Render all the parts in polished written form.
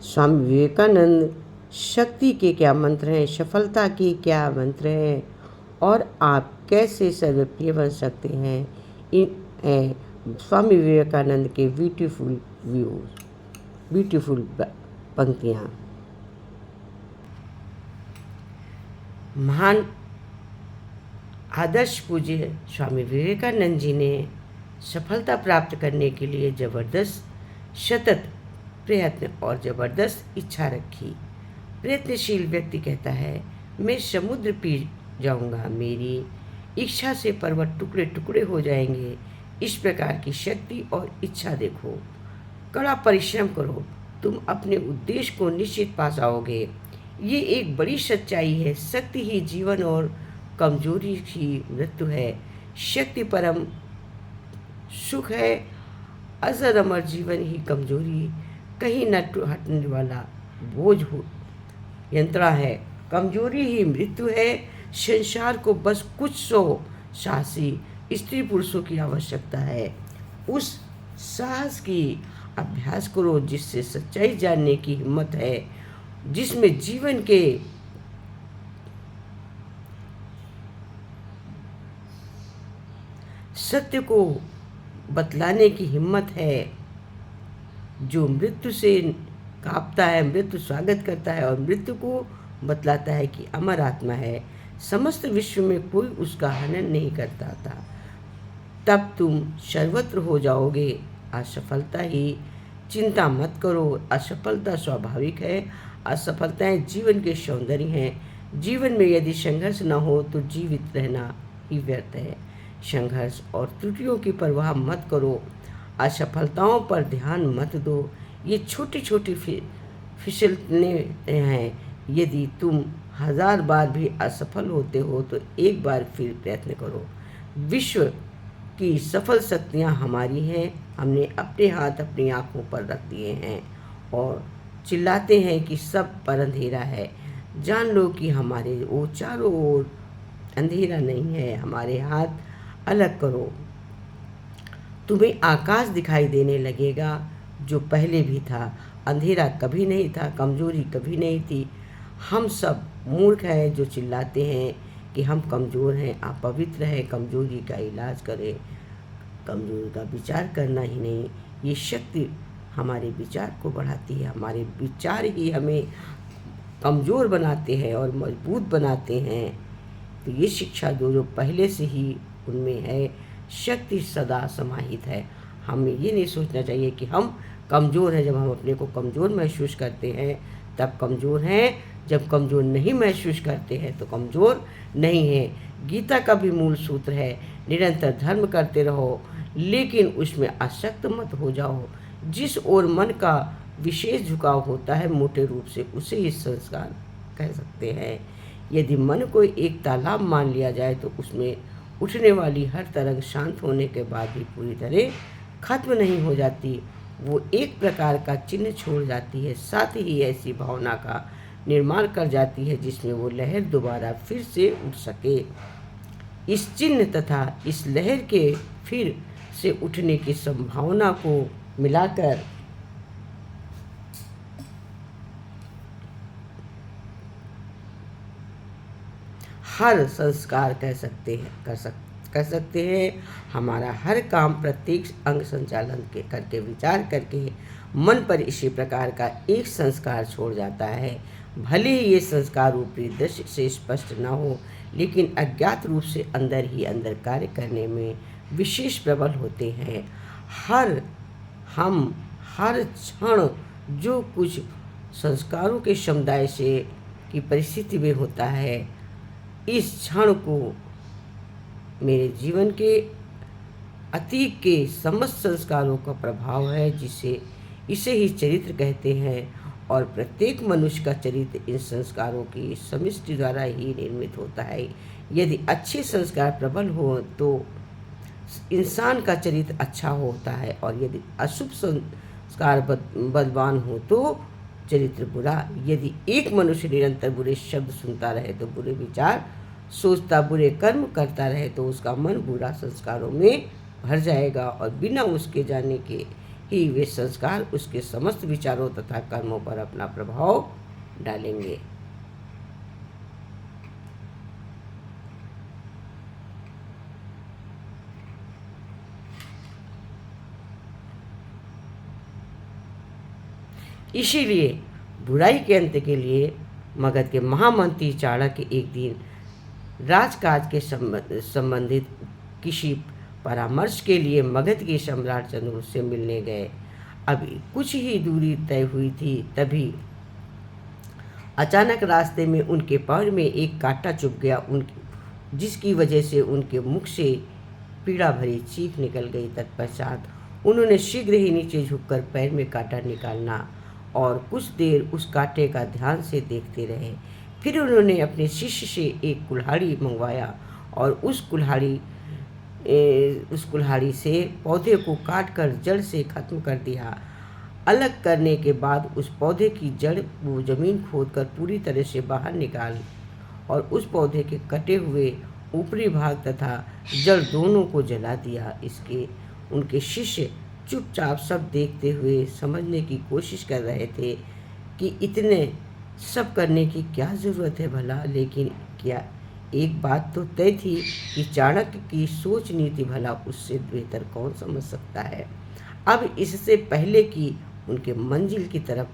स्वामी विवेकानंद शक्ति के क्या मंत्र हैं, सफलता के क्या मंत्र हैं और आप कैसे सर्वप्रिय बन सकते हैं, इन स्वामी विवेकानंद के ब्यूटीफुल व्यूज, ब्यूटीफुल पंक्तियाँ। महान आदर्श पूज्य स्वामी विवेकानंद जी ने सफलता प्राप्त करने के लिए ज़बरदस्त सतत प्रयत्न और ज़बरदस्त इच्छा रखी। प्रयत्नशील व्यक्ति कहता है, मैं समुद्र पी जाऊंगा, मेरी इच्छा से पर्वत टुकड़े टुकड़े हो जाएंगे। इस प्रकार की शक्ति और इच्छा देखो। कड़ा परिश्रम करो, तुम अपने उद्देश्य को निश्चित पा जाओगे। ये एक बड़ी सच्चाई है। शक्ति ही जीवन और कमजोरी ही मृत्यु है। शक्ति परम सुख है, अजर अमर जीवन ही कमजोरी, कहीं न हटने वाला बोझ हो यंत्रणा है। कमजोरी ही मृत्यु है। संसार को बस कुछ सौ साहसी स्त्री पुरुषों की आवश्यकता है। उस साहस की अभ्यास करो जिससे सच्चाई जानने की हिम्मत है, जिसमें जीवन के सत्य को बतलाने की हिम्मत है, जो मृत्यु से कांपता है, मृत्यु स्वागत करता है और मृत्यु को बतलाता है कि अमर आत्मा है। समस्त विश्व में कोई उसका हनन नहीं करता था। तब तुम सर्वत्र हो जाओगे। असफलता ही चिंता मत करो। असफलता स्वाभाविक है। असफलताएं जीवन के सौंदर्य हैं। जीवन में यदि संघर्ष न हो तो जीवित रहना ही व्यर्थ है। संघर्ष और त्रुटियों की परवाह मत करो। असफलताओं पर ध्यान मत दो। ये छोटी छोटी फिसलने हैं। यदि तुम 1000 बार भी असफल होते हो तो एक बार फिर प्रयत्न करो। विश्व की सफल शक्तियाँ हमारी हैं। हमने अपने हाथ अपनी आँखों पर रख दिए हैं और चिल्लाते हैं कि सब पर अंधेरा है। जान लो कि हमारे वो चारों ओर अंधेरा नहीं है। हमारे हाथ अलग करो, तुम्हें आकाश दिखाई देने लगेगा जो पहले भी था। अंधेरा कभी नहीं था, कमजोरी कभी नहीं थी। हम सब मूर्ख हैं जो चिल्लाते हैं कि हम कमज़ोर हैं। आप पवित्र हैं, कमजोरी का इलाज करें। कमजोरी का विचार करना ही नहीं, ये शक्ति हमारे विचार को बढ़ाती है। हमारे विचार ही हमें कमज़ोर बनाते हैं और मजबूत बनाते हैं। तो ये शिक्षा जो पहले से ही उनमें है, शक्ति सदा समाहित है। हमें ये नहीं सोचना चाहिए कि हम कमज़ोर हैं। जब हम अपने को कमज़ोर महसूस करते हैं तब कमज़ोर हैं, जब कमज़ोर नहीं महसूस करते हैं तो कमज़ोर नहीं हैं। गीता का भी मूल सूत्र है, निरंतर धर्म करते रहो लेकिन उसमें आसक्त मत हो जाओ। जिस ओर मन का विशेष झुकाव होता है मोटे रूप से उसे ही संस्कार कह सकते हैं। यदि मन को एक तालाब मान लिया जाए तो उसमें उठने वाली हर तरंग शांत होने के बाद भी पूरी तरह खत्म नहीं हो जाती, वो एक प्रकार का चिन्ह छोड़ जाती है। साथ ही ऐसी भावना का निर्माण कर जाती है जिसमें वो लहर दोबारा फिर से उठ सके। इस चिन्ह तथा इस लहर के फिर से उठने की संभावना को मिलाकर हर संस्कार कह सकते हैं। हमारा हर काम प्रत्येक अंग संचालन के करके विचार करके मन पर इसी प्रकार का एक संस्कार छोड़ जाता है। भले ही ये संस्कार ऊपरी दृश्य से स्पष्ट न हो लेकिन अज्ञात रूप से अंदर ही अंदर कार्य करने में विशेष प्रबल होते हैं। हर क्षण जो कुछ संस्कारों के समुदाय से की परिस्थिति में होता है, इस क्षण को मेरे जीवन के अतीत के समस्त संस्कारों का प्रभाव है, इसे ही चरित्र कहते हैं। और प्रत्येक मनुष्य का चरित्र इन संस्कारों की समष्टि द्वारा ही निर्मित होता है। यदि अच्छे संस्कार प्रबल हो तो इंसान का चरित्र अच्छा होता है और यदि अशुभ संस्कार बलवान हो तो चरित्र बुरा। यदि एक मनुष्य निरंतर बुरे शब्द सुनता रहे तो बुरे विचार सोचता, बुरे कर्म करता रहे तो उसका मन बुरा संस्कारों में भर जाएगा और बिना उसके जाने के ही वे संस्कार उसके समस्त विचारों तथा कर्मों पर अपना प्रभाव डालेंगे। इसीलिए बुराई के अंत के लिए मगध के महामंत्री चाणक्य एक दिन राजकाज के संबंधित किसी परामर्श के लिए मगध के सम्राट चंद्रगुप्त से मिलने गए। अभी कुछ ही दूरी तय हुई थी, तभी अचानक रास्ते में उनके पैर में एक कांटा चुभ गया, जिसकी वजह से उनके मुख से पीड़ा भरी चीख निकल गई। तत्पश्चात उन्होंने शीघ्र ही नीचे झुककर पैर में कांटा निकालना और कुछ देर उस कांटे का ध्यान से देखते रहे। फिर उन्होंने अपने शिष्य से एक कुल्हाड़ी मंगवाया और उस कुल्हाड़ी से पौधे को काटकर जड़ से खत्म कर दिया। अलग करने के बाद उस पौधे की जड़ वो जमीन खोदकर पूरी तरह से बाहर निकाल और उस पौधे के कटे हुए ऊपरी भाग तथा जड़ दोनों को जला दिया। इसके उनके शिष्य चुपचाप सब देखते हुए समझने की कोशिश कर रहे थे कि इतने सब करने की क्या ज़रूरत है भला। लेकिन क्या एक बात तो तय थी कि चाणक्य की सोच नीति भला उससे बेहतर कौन समझ सकता है। अब इससे पहले कि उनके मंजिल की तरफ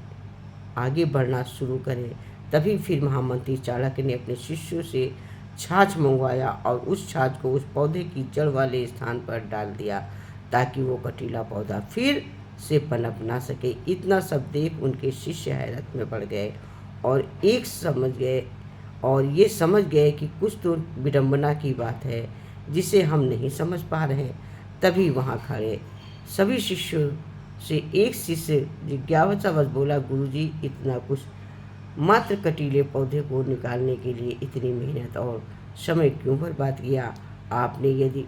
आगे बढ़ना शुरू करें, तभी फिर महामंत्री चाणक्य ने अपने शिष्यों से छाछ मंगवाया और उस छाछ को उस पौधे की जड़ वाले स्थान पर डाल दिया ताकि वो कटीला पौधा फिर से पनप ना सके। इतना सब देख उनके शिष्य हैरत में पड़ गए और ये समझ गए कि कुछ तो विडंबना की बात है जिसे हम नहीं समझ पा रहे। तभी वहाँ खड़े सभी शिष्यों से एक शिष्य जिज्ञासावश बोला, गुरुजी, इतना कुछ मात्र कटीले पौधे को निकालने के लिए इतनी मेहनत और समय क्यों बर्बाद किया आपने? यदि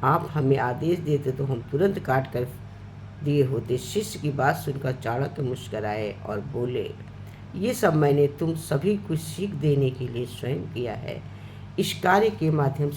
आप हमें आदेश देते तो हम तुरंत काट कर दिए होते। शिष्य की बात सुनकर चाणक्य मुस्कुराए और बोले, ये सब मैंने तुम सभी को सीख देने के लिए स्वयं किया है। इस कार्य के माध्यम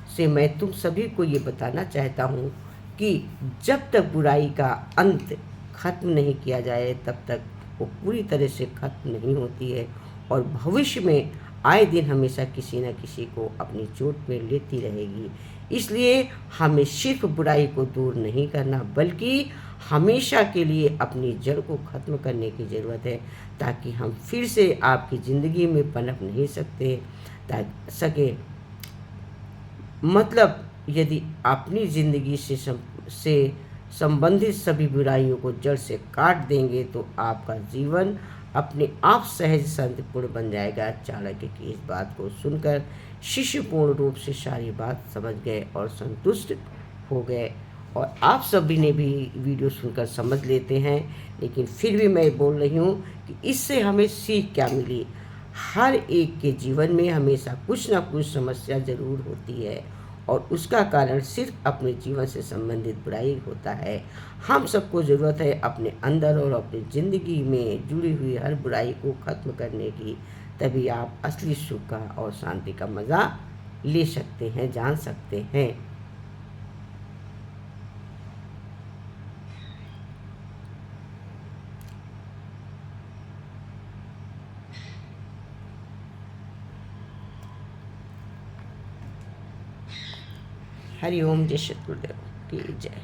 से मैं तुम सभी को ये बताना चाहता हूँ कि जब तक बुराई का अंत खत्म नहीं किया जाए तब तक वो पूरी तरह से खत्म नहीं होती है और भविष्य में आए दिन हमेशा किसी न किसी को अपनी चोट में लेती रहेगी। इसलिए हमें सिर्फ बुराई को दूर नहीं करना बल्कि हमेशा के लिए अपनी जड़ को खत्म करने की ज़रूरत है ताकि हम फिर से आपकी ज़िंदगी में पनप नहीं सके। मतलब यदि अपनी ज़िंदगी से संबंधित सभी बुराइयों को जड़ से काट देंगे तो आपका जीवन अपने आप सहज शांतिपूर्ण बन जाएगा। चाणक्य की इस बात को सुनकर शिष्य पूर्ण रूप से सारी बात समझ गए और संतुष्ट हो गए। और आप सभी ने भी वीडियो सुनकर समझ लेते हैं, लेकिन फिर भी मैं बोल रही हूँ कि इससे हमें सीख क्या मिली। हर एक के जीवन में हमेशा कुछ ना कुछ समस्या ज़रूर होती है और उसका कारण सिर्फ अपने जीवन से संबंधित बुराई होता है। हम सबको ज़रूरत है अपने अंदर और अपनी ज़िंदगी में जुड़ी हुई हर बुराई को ख़त्म करने की, तभी आप असली सुख का और शांति का मज़ा ले सकते हैं, जान सकते हैं। हरि ओम। जय श्री गुरुदेव की जय।